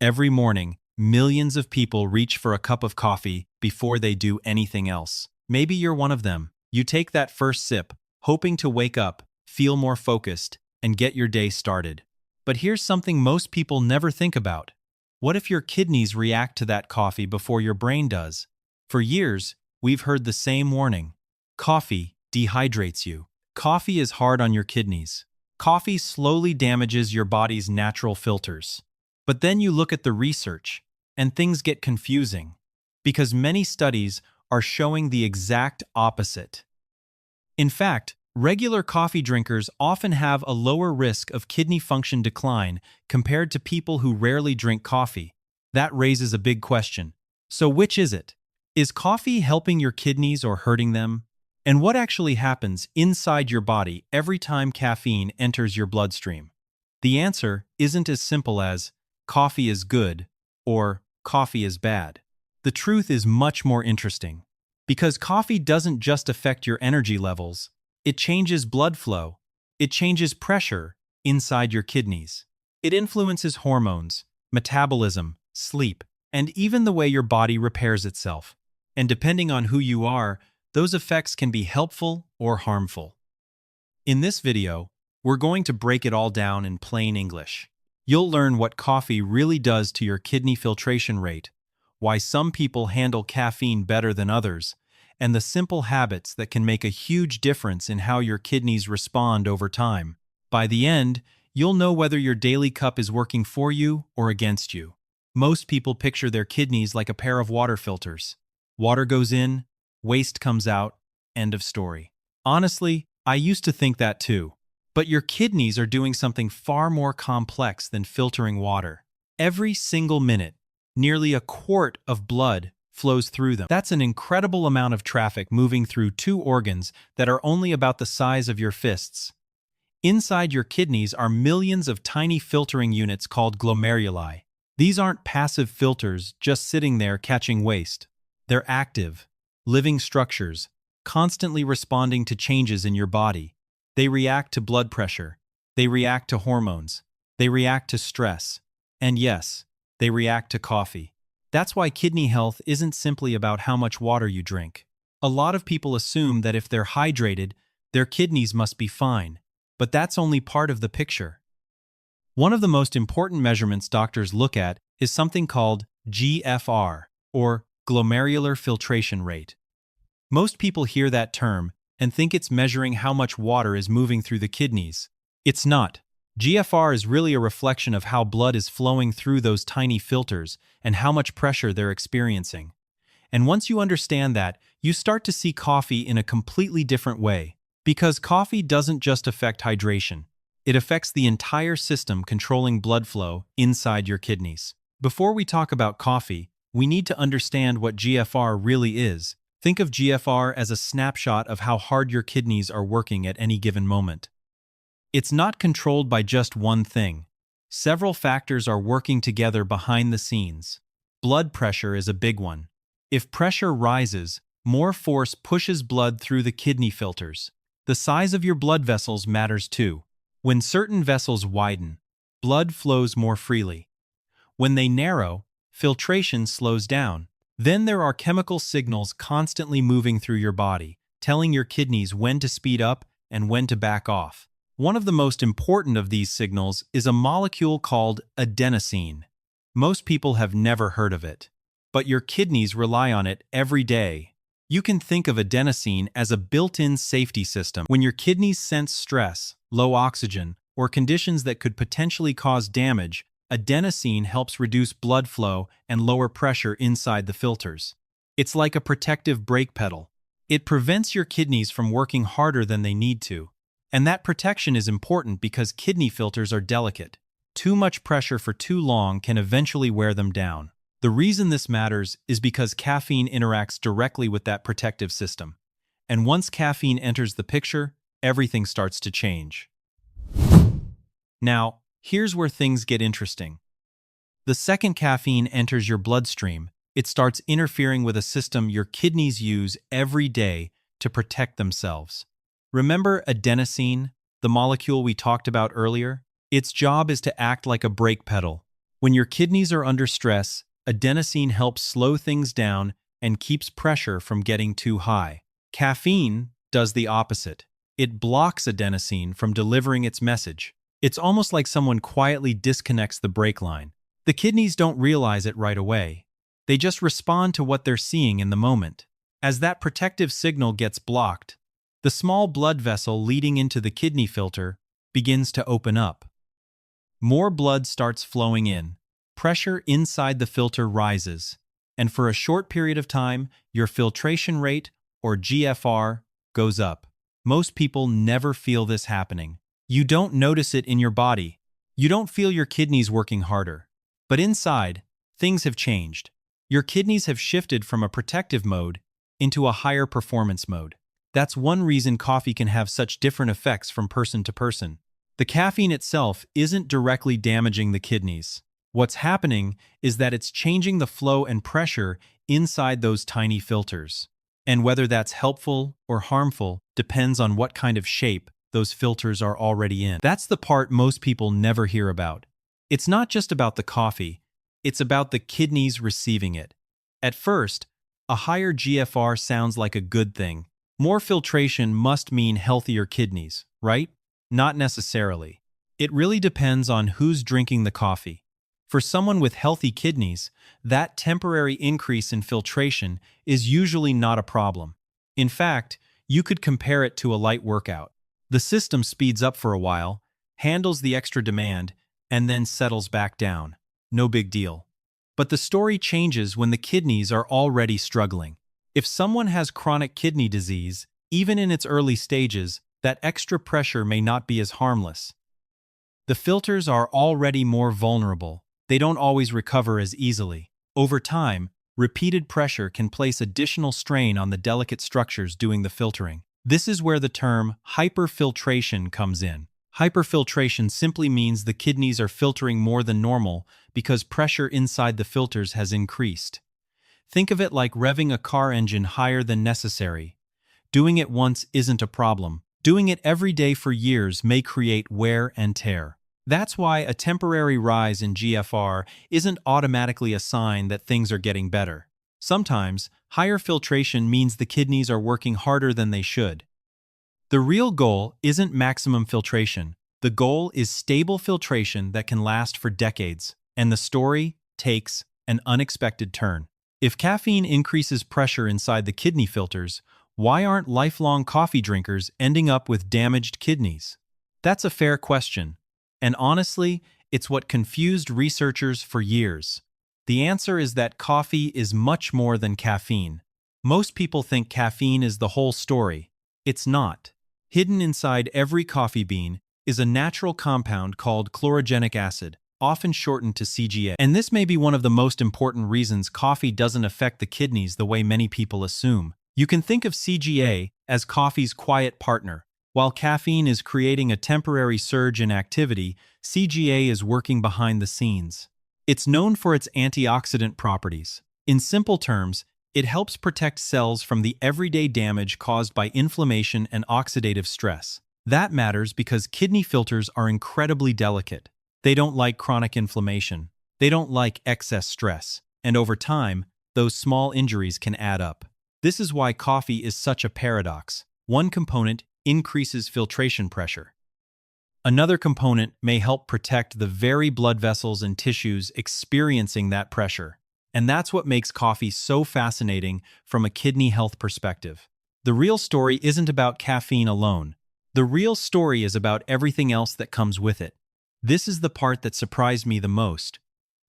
Every morning, millions of people reach for a cup of coffee before they do anything else. Maybe you're one of them. You take that first sip, hoping to wake up, feel more focused, and get your day started. But here's something most people never think about. What if your kidneys react to that coffee before your brain does? For years, we've heard the same warning. Coffee dehydrates you. Coffee is hard on your kidneys. Coffee slowly damages your body's natural filters. But then you look at the research, and things get confusing, because many studies are showing the exact opposite. In fact, regular coffee drinkers often have a lower risk of kidney function decline compared to people who rarely drink coffee. That raises a big question. So which is it? Is coffee helping your kidneys or hurting them? And what actually happens inside your body every time caffeine enters your bloodstream? The answer isn't as simple as coffee is good or coffee is bad. The truth is much more interesting. Because coffee doesn't just affect your energy levels, it changes blood flow, it changes pressure inside your kidneys. It influences hormones, metabolism, sleep, and even the way your body repairs itself. And depending on who you are, those effects can be helpful or harmful. In this video, we're going to break it all down in plain English. You'll learn what coffee really does to your kidney filtration rate, why some people handle caffeine better than others, and the simple habits that can make a huge difference in how your kidneys respond over time. By the end, you'll know whether your daily cup is working for you or against you. Most people picture their kidneys like a pair of water filters. Water goes in, waste comes out, end of story. Honestly, I used to think that too. But your kidneys are doing something far more complex than filtering water. Every single minute, nearly a quart of blood flows through them. That's an incredible amount of traffic moving through two organs that are only about the size of your fists. Inside your kidneys are millions of tiny filtering units called glomeruli. These aren't passive filters just sitting there catching waste. They're active, living structures, constantly responding to changes in your body. They react to blood pressure. They react to hormones. They react to stress. And yes, they react to coffee. That's why kidney health isn't simply about how much water you drink. A lot of people assume that if they're hydrated, their kidneys must be fine. But that's only part of the picture. One of the most important measurements doctors look at is something called GFR, or glomerular filtration rate. Most people hear that term and think it's measuring how much water is moving through the kidneys. It's not. GFR is really a reflection of how blood is flowing through those tiny filters and how much pressure they're experiencing. And once you understand that, you start to see coffee in a completely different way. Because coffee doesn't just affect hydration. It affects the entire system controlling blood flow inside your kidneys. Before we talk about coffee, we need to understand what GFR really is. Think of GFR as a snapshot of how hard your kidneys are working at any given moment. It's not controlled by just one thing. Several factors are working together behind the scenes. Blood pressure is a big one. If pressure rises, more force pushes blood through the kidney filters. The size of your blood vessels matters too. When certain vessels widen, blood flows more freely. When they narrow, filtration slows down. Then there are chemical signals constantly moving through your body, telling your kidneys when to speed up and when to back off. One of the most important of these signals is a molecule called adenosine. Most people have never heard of it, but your kidneys rely on it every day. You can think of adenosine as a built-in safety system. When your kidneys sense stress, low oxygen, or conditions that could potentially cause damage, adenosine helps reduce blood flow and lower pressure inside the filters. It's like a protective brake pedal. It prevents your kidneys from working harder than they need to. And that protection is important because kidney filters are delicate. Too much pressure for too long can eventually wear them down. The reason this matters is because caffeine interacts directly with that protective system. And once caffeine enters the picture, everything starts to change. Now, here's where things get interesting. The second caffeine enters your bloodstream, it starts interfering with a system your kidneys use every day to protect themselves. Remember adenosine, the molecule we talked about earlier? Its job is to act like a brake pedal. When your kidneys are under stress, adenosine helps slow things down and keeps pressure from getting too high. Caffeine does the opposite. It blocks adenosine from delivering its message. It's almost like someone quietly disconnects the brake line. The kidneys don't realize it right away. They just respond to what they're seeing in the moment. As that protective signal gets blocked, the small blood vessel leading into the kidney filter begins to open up. More blood starts flowing in. Pressure inside the filter rises, and for a short period of time, your filtration rate, or GFR, goes up. Most people never feel this happening. You don't notice it in your body. You don't feel your kidneys working harder. But inside, things have changed. Your kidneys have shifted from a protective mode into a higher performance mode. That's one reason coffee can have such different effects from person to person. The caffeine itself isn't directly damaging the kidneys. What's happening is that it's changing the flow and pressure inside those tiny filters. And whether that's helpful or harmful depends on what kind of shape those filters are already in. That's the part most people never hear about. It's not just about the coffee, it's about the kidneys receiving it. At first, a higher GFR sounds like a good thing. More filtration must mean healthier kidneys, right? Not necessarily. It really depends on who's drinking the coffee. For someone with healthy kidneys, that temporary increase in filtration is usually not a problem. In fact, you could compare it to a light workout. The system speeds up for a while, handles the extra demand, and then settles back down. No big deal. But the story changes when the kidneys are already struggling. If someone has chronic kidney disease, even in its early stages, that extra pressure may not be as harmless. The filters are already more vulnerable. They don't always recover as easily. Over time, repeated pressure can place additional strain on the delicate structures doing the filtering. This is where the term hyperfiltration comes in. Hyperfiltration simply means the kidneys are filtering more than normal because pressure inside the filters has increased. Think of it like revving a car engine higher than necessary. Doing it once isn't a problem. Doing it every day for years may create wear and tear. That's why a temporary rise in GFR isn't automatically a sign that things are getting better. Sometimes, higher filtration means the kidneys are working harder than they should. The real goal isn't maximum filtration. The goal is stable filtration that can last for decades, and the story takes an unexpected turn. If caffeine increases pressure inside the kidney filters, why aren't lifelong coffee drinkers ending up with damaged kidneys? That's a fair question. And honestly, it's what confused researchers for years. The answer is that coffee is much more than caffeine. Most people think caffeine is the whole story. It's not. Hidden inside every coffee bean is a natural compound called chlorogenic acid, often shortened to CGA. And this may be one of the most important reasons coffee doesn't affect the kidneys the way many people assume. You can think of CGA as coffee's quiet partner. While caffeine is creating a temporary surge in activity, CGA is working behind the scenes. It's known for its antioxidant properties. In simple terms, it helps protect cells from the everyday damage caused by inflammation and oxidative stress. That matters because kidney filters are incredibly delicate. They don't like chronic inflammation. They don't like excess stress. And over time, those small injuries can add up. This is why coffee is such a paradox. One component increases filtration pressure. Another component may help protect the very blood vessels and tissues experiencing that pressure. And that's what makes coffee so fascinating from a kidney health perspective. The real story isn't about caffeine alone. The real story is about everything else that comes with it. This is the part that surprised me the most.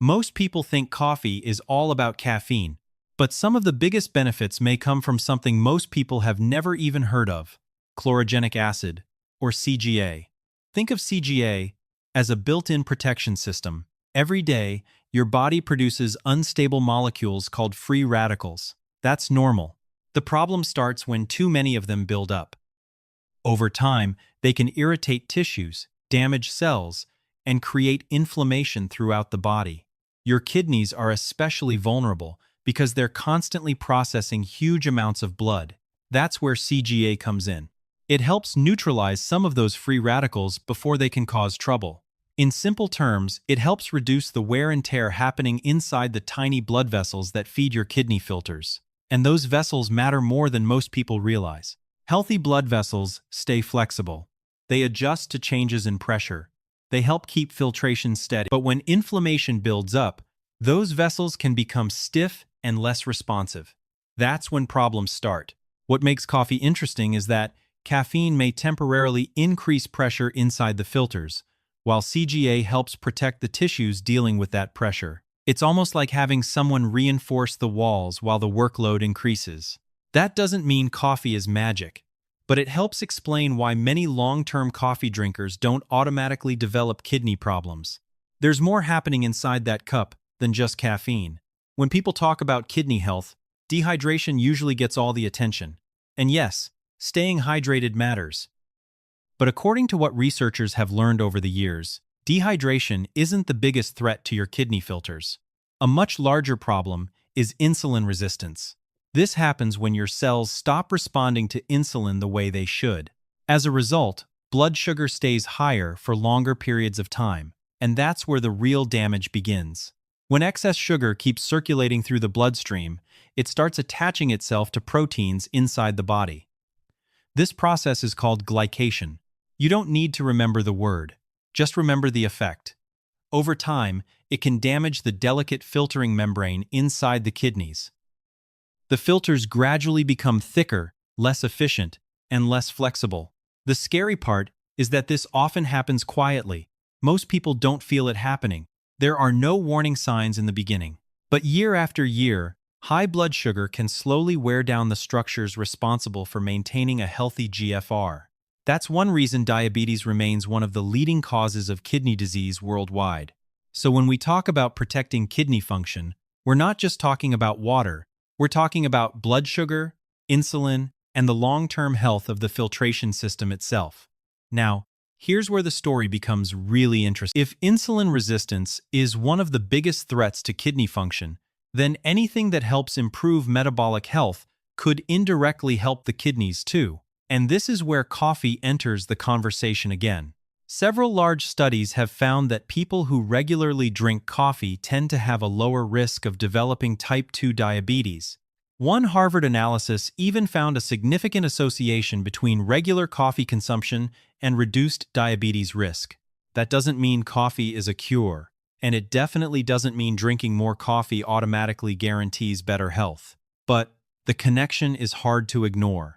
Most people think coffee is all about caffeine, but some of the biggest benefits may come from something most people have never even heard of: chlorogenic acid, or CGA. Think of CGA as a built-in protection system. Every day, your body produces unstable molecules called free radicals. That's normal. The problem starts when too many of them build up. Over time, they can irritate tissues, damage cells, and create inflammation throughout the body. Your kidneys are especially vulnerable because they're constantly processing huge amounts of blood. That's where CGA comes in. It helps neutralize some of those free radicals before they can cause trouble. In simple terms, it helps reduce the wear and tear happening inside the tiny blood vessels that feed your kidney filters. And those vessels matter more than most people realize. Healthy blood vessels stay flexible. They adjust to changes in pressure. They help keep filtration steady. But when inflammation builds up, those vessels can become stiff and less responsive. That's when problems start. What makes coffee interesting is that caffeine may temporarily increase pressure inside the filters, while CGA helps protect the tissues dealing with that pressure. It's almost like having someone reinforce the walls while the workload increases. That doesn't mean coffee is magic, but it helps explain why many long-term coffee drinkers don't automatically develop kidney problems. There's more happening inside that cup than just caffeine. When people talk about kidney health, dehydration usually gets all the attention. And yes, staying hydrated matters. But according to what researchers have learned over the years, dehydration isn't the biggest threat to your kidney filters. A much larger problem is insulin resistance. This happens when your cells stop responding to insulin the way they should. As a result, blood sugar stays higher for longer periods of time, and that's where the real damage begins. When excess sugar keeps circulating through the bloodstream, it starts attaching itself to proteins inside the body. This process is called glycation. You don't need to remember the word. Just remember the effect. Over time, it can damage the delicate filtering membrane inside the kidneys. The filters gradually become thicker, less efficient, and less flexible. The scary part is that this often happens quietly. Most people don't feel it happening. There are no warning signs in the beginning. But year after year, high blood sugar can slowly wear down the structures responsible for maintaining a healthy GFR. That's one reason diabetes remains one of the leading causes of kidney disease worldwide. So when we talk about protecting kidney function, we're not just talking about water, we're talking about blood sugar, insulin, and the long-term health of the filtration system itself. Now, here's where the story becomes really interesting. If insulin resistance is one of the biggest threats to kidney function, then anything that helps improve metabolic health could indirectly help the kidneys too. And this is where coffee enters the conversation again. Several large studies have found that people who regularly drink coffee tend to have a lower risk of developing type 2 diabetes. One Harvard analysis even found a significant association between regular coffee consumption and reduced diabetes risk. That doesn't mean coffee is a cure, and it definitely doesn't mean drinking more coffee automatically guarantees better health. But the connection is hard to ignore.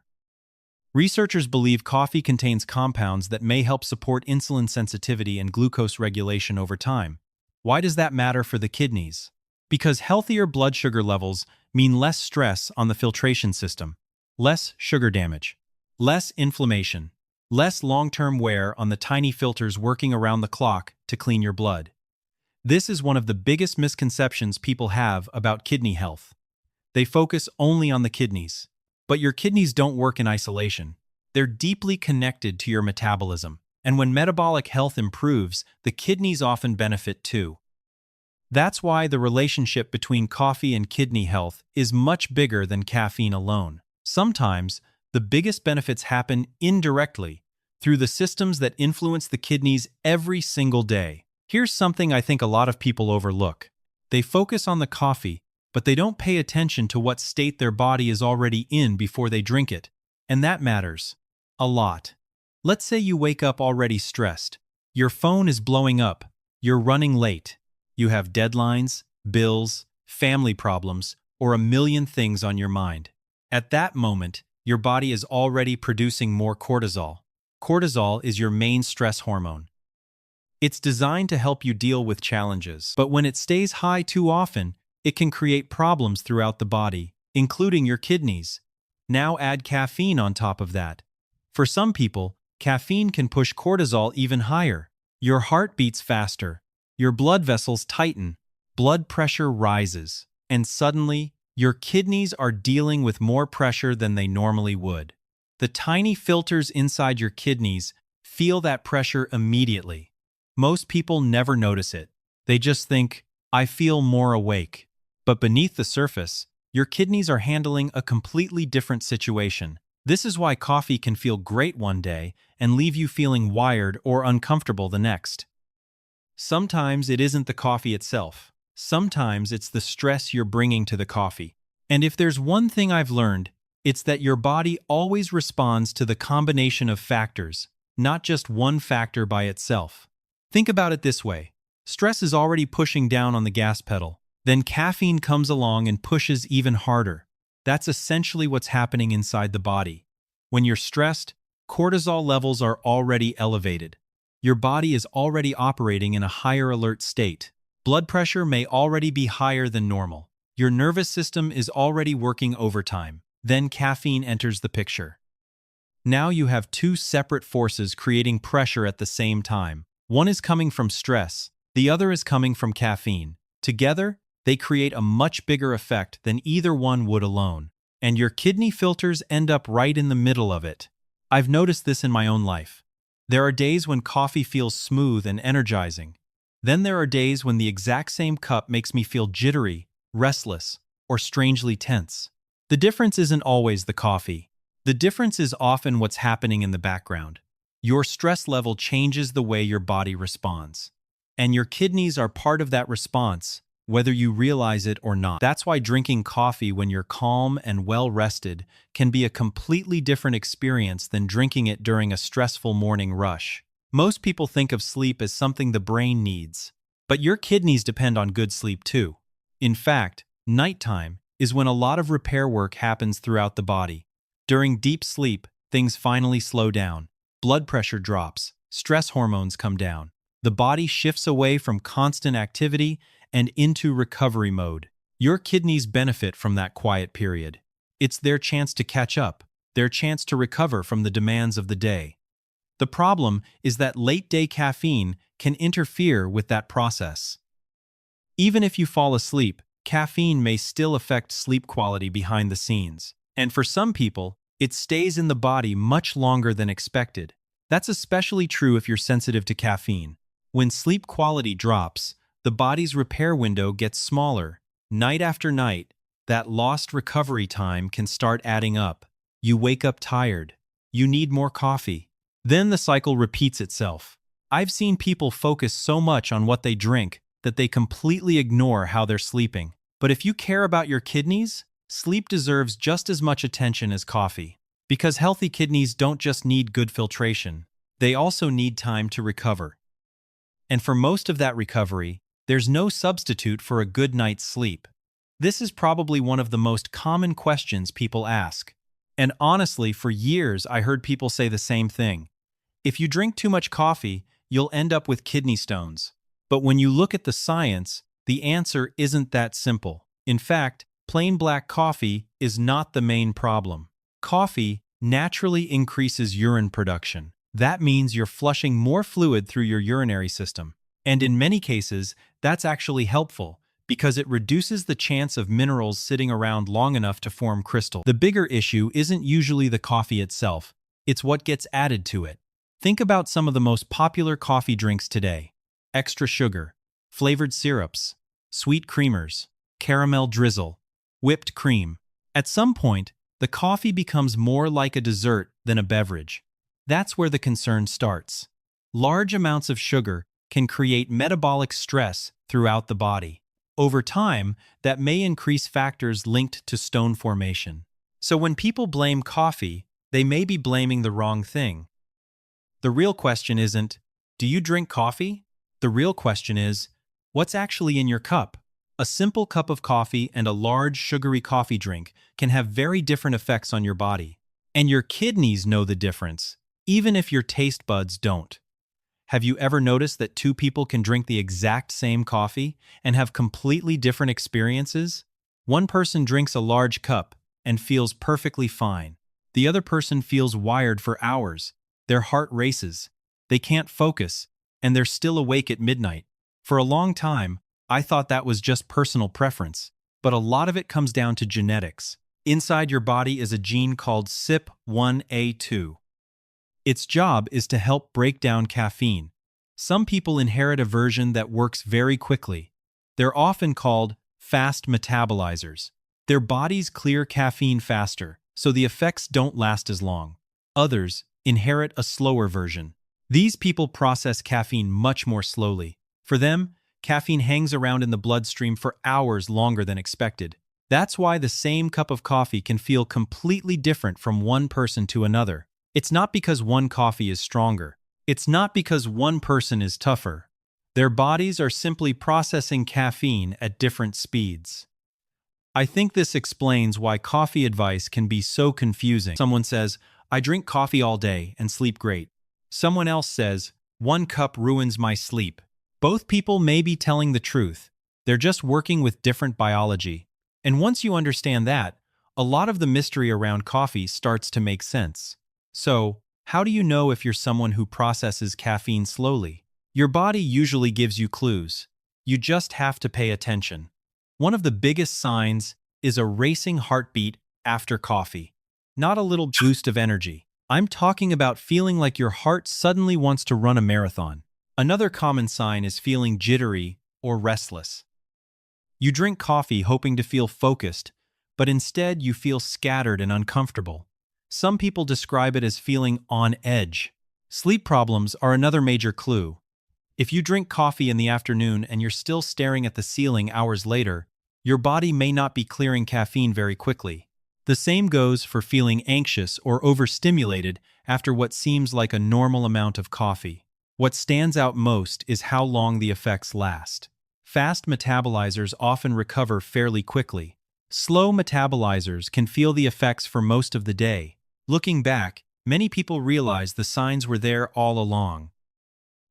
Researchers believe coffee contains compounds that may help support insulin sensitivity and glucose regulation over time. Why does that matter for the kidneys? Because healthier blood sugar levels mean less stress on the filtration system, less sugar damage, less inflammation, less long-term wear on the tiny filters working around the clock to clean your blood. This is one of the biggest misconceptions people have about kidney health. They focus only on the kidneys. But your kidneys don't work in isolation. They're deeply connected to your metabolism. And when metabolic health improves, the kidneys often benefit too. That's why the relationship between coffee and kidney health is much bigger than caffeine alone. Sometimes, the biggest benefits happen indirectly through the systems that influence the kidneys every single day. Here's something I think a lot of people overlook. They focus on the coffee, but they don't pay attention to what state their body is already in before they drink it. And that matters a lot. Let's say you wake up already stressed. Your phone is blowing up. You're running late. You have deadlines, bills, family problems, or a million things on your mind. At that moment, your body is already producing more cortisol. Cortisol is your main stress hormone. It's designed to help you deal with challenges, but when it stays high too often, it can create problems throughout the body, including your kidneys. Now add caffeine on top of that. For some people, caffeine can push cortisol even higher. Your heart beats faster, your blood vessels tighten, blood pressure rises, and suddenly, your kidneys are dealing with more pressure than they normally would. The tiny filters inside your kidneys feel that pressure immediately. Most people never notice it. They just think, I feel more awake. But beneath the surface, your kidneys are handling a completely different situation. This is why coffee can feel great one day and leave you feeling wired or uncomfortable the next. Sometimes it isn't the coffee itself. Sometimes it's the stress you're bringing to the coffee. And if there's one thing I've learned, it's that your body always responds to the combination of factors, not just one factor by itself. Think about it this way. Stress is already pushing down on the gas pedal. Then caffeine comes along and pushes even harder. That's essentially what's happening inside the body. When you're stressed, cortisol levels are already elevated. Your body is already operating in a higher alert state. Blood pressure may already be higher than normal. Your nervous system is already working overtime. Then caffeine enters the picture. Now you have two separate forces creating pressure at the same time. One is coming from stress, the other is coming from caffeine. Together, they create a much bigger effect than either one would alone. And your kidney filters end up right in the middle of it. I've noticed this in my own life. There are days when coffee feels smooth and energizing. Then there are days when the exact same cup makes me feel jittery, restless, or strangely tense. The difference isn't always the coffee. The difference is often what's happening in the background. Your stress level changes the way your body responds. And your kidneys are part of that response, whether you realize it or not. That's why drinking coffee when you're calm and well-rested can be a completely different experience than drinking it during a stressful morning rush. Most people think of sleep as something the brain needs, but your kidneys depend on good sleep too. In fact, nighttime is when a lot of repair work happens throughout the body. During deep sleep, things finally slow down. Blood pressure drops, stress hormones come down. The body shifts away from constant activity and into recovery mode. Your kidneys benefit from that quiet period. It's their chance to catch up, their chance to recover from the demands of the day. The problem is that late-day caffeine can interfere with that process. Even if you fall asleep, caffeine may still affect sleep quality behind the scenes. And for some people, it stays in the body much longer than expected. That's especially true if you're sensitive to caffeine. When sleep quality drops, the body's repair window gets smaller. Night after night, that lost recovery time can start adding up. You wake up tired. You need more coffee. Then the cycle repeats itself. I've seen people focus so much on what they drink that they completely ignore how they're sleeping. But if you care about your kidneys, sleep deserves just as much attention as coffee. Because healthy kidneys don't just need good filtration, they also need time to recover. And for most of that recovery, there's no substitute for a good night's sleep. This is probably one of the most common questions people ask. And honestly, for years I heard people say the same thing. If you drink too much coffee, you'll end up with kidney stones. But when you look at the science, the answer isn't that simple. In fact, plain black coffee is not the main problem. Coffee naturally increases urine production. That means you're flushing more fluid through your urinary system. And in many cases, that's actually helpful because it reduces the chance of minerals sitting around long enough to form crystals. The bigger issue isn't usually the coffee itself, it's what gets added to it. Think about some of the most popular coffee drinks today. Extra sugar, flavored syrups, sweet creamers, caramel drizzle, whipped cream. At some point, the coffee becomes more like a dessert than a beverage. That's where the concern starts. Large amounts of sugar can create metabolic stress throughout the body. Over time, that may increase factors linked to stone formation. So when people blame coffee, they may be blaming the wrong thing. The real question isn't, do you drink coffee? The real question is, what's actually in your cup? A simple cup of coffee and a large sugary coffee drink can have very different effects on your body. And your kidneys know the difference, even if your taste buds don't. Have you ever noticed that two people can drink the exact same coffee and have completely different experiences? One person drinks a large cup and feels perfectly fine. The other person feels wired for hours. Their heart races. They can't focus, and they're still awake at midnight. For a long time, I thought that was just personal preference, but a lot of it comes down to genetics. Inside your body is a gene called CYP1A2. Its job is to help break down caffeine. Some people inherit a version that works very quickly. They're often called fast metabolizers. Their bodies clear caffeine faster, so the effects don't last as long. Others inherit a slower version. These people process caffeine much more slowly. For them, caffeine hangs around in the bloodstream for hours longer than expected. That's why the same cup of coffee can feel completely different from one person to another. It's not because one coffee is stronger. It's not because one person is tougher. Their bodies are simply processing caffeine at different speeds. I think this explains why coffee advice can be so confusing. Someone says, I drink coffee all day and sleep great. Someone else says, 1 cup ruins my sleep. Both people may be telling the truth. They're just working with different biology. And once you understand that, a lot of the mystery around coffee starts to make sense. So, how do you know if you're someone who processes caffeine slowly? Your body usually gives you clues. You just have to pay attention. One of the biggest signs is a racing heartbeat after coffee. Not a little boost of energy. I'm talking about feeling like your heart suddenly wants to run a marathon. Another common sign is feeling jittery or restless. You drink coffee hoping to feel focused, but instead you feel scattered and uncomfortable. Some people describe it as feeling on edge. Sleep problems are another major clue. If you drink coffee in the afternoon and you're still staring at the ceiling hours later, your body may not be clearing caffeine very quickly. The same goes for feeling anxious or overstimulated after what seems like a normal amount of coffee. What stands out most is how long the effects last. Fast metabolizers often recover fairly quickly. Slow metabolizers can feel the effects for most of the day. Looking back, many people realize the signs were there all along.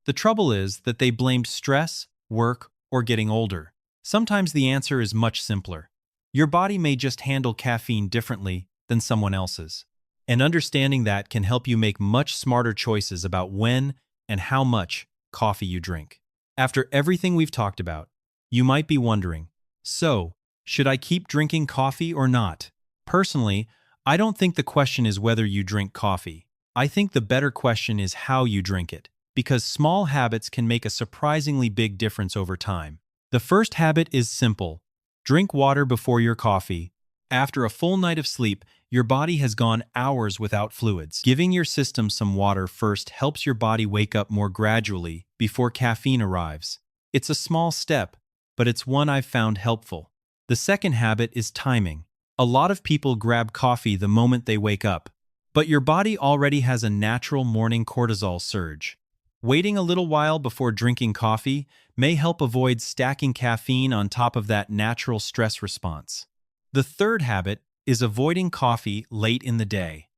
The trouble is that they blamed stress, work, or getting older. Sometimes the answer is much simpler. Your body may just handle caffeine differently than someone else's. And understanding that can help you make much smarter choices about when and how much coffee you drink. After everything we've talked about, you might be wondering, so, should I keep drinking coffee or not? Personally, I don't think the question is whether you drink coffee. I think the better question is how you drink it, because small habits can make a surprisingly big difference over time. The first habit is simple. Drink water before your coffee. After a full night of sleep, your body has gone hours without fluids. Giving your system some water first helps your body wake up more gradually before caffeine arrives. It's a small step, but it's one I've found helpful. The second habit is timing. A lot of people grab coffee the moment they wake up, but your body already has a natural morning cortisol surge. Waiting a little while before drinking coffee may help avoid stacking caffeine on top of that natural stress response. The third habit is avoiding coffee late in the day.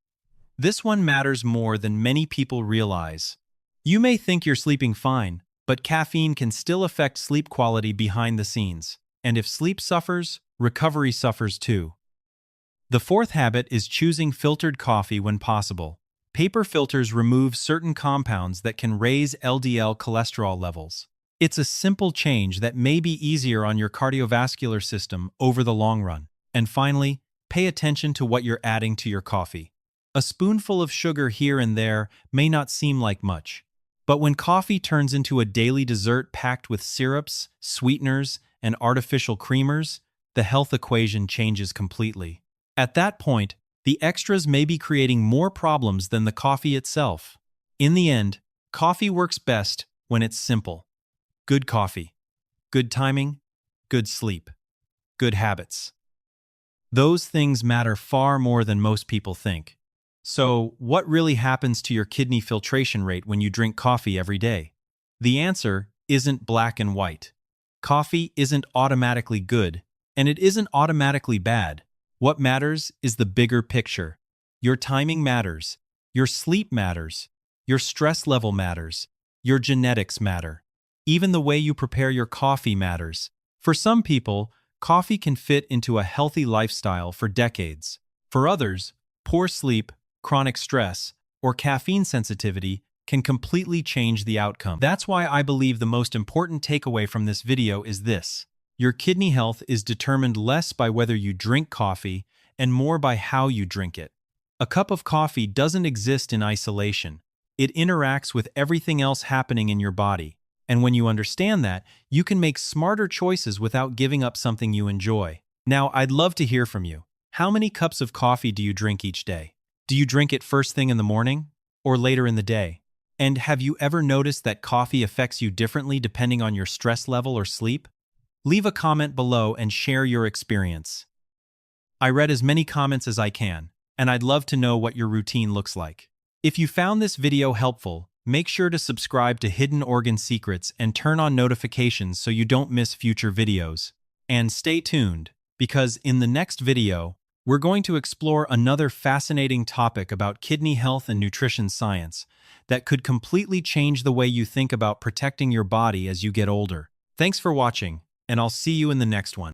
This one matters more than many people realize. You may think you're sleeping fine, but caffeine can still affect sleep quality behind the scenes. And if sleep suffers, recovery suffers too. The fourth habit is choosing filtered coffee when possible. Paper filters remove certain compounds that can raise LDL cholesterol levels. It's a simple change that may be easier on your cardiovascular system over the long run. And finally, pay attention to what you're adding to your coffee. A spoonful of sugar here and there may not seem like much, but when coffee turns into a daily dessert packed with syrups, sweeteners, and artificial creamers, the health equation changes completely. At that point, the extras may be creating more problems than the coffee itself. In the end, coffee works best when it's simple. Good coffee, good timing, good sleep, good habits. Those things matter far more than most people think. So, what really happens to your kidney filtration rate when you drink coffee every day? The answer isn't black and white. Coffee isn't automatically good, and it isn't automatically bad. What matters is the bigger picture. Your timing matters. Your sleep matters. Your stress level matters. Your genetics matter. Even the way you prepare your coffee matters. For some people, coffee can fit into a healthy lifestyle for decades. For others, poor sleep, chronic stress, or caffeine sensitivity can completely change the outcome. That's why I believe the most important takeaway from this video is this. Your kidney health is determined less by whether you drink coffee and more by how you drink it. A cup of coffee doesn't exist in isolation. It interacts with everything else happening in your body. And when you understand that, you can make smarter choices without giving up something you enjoy. Now, I'd love to hear from you. How many cups of coffee do you drink each day? Do you drink it first thing in the morning or later in the day? And have you ever noticed that coffee affects you differently depending on your stress level or sleep? Leave a comment below and share your experience. I read as many comments as I can, and I'd love to know what your routine looks like. If you found this video helpful, make sure to subscribe to Hidden Organ Secrets and turn on notifications so you don't miss future videos. And stay tuned, because in the next video, we're going to explore another fascinating topic about kidney health and nutrition science that could completely change the way you think about protecting your body as you get older. Thanks for watching, and I'll see you in the next one.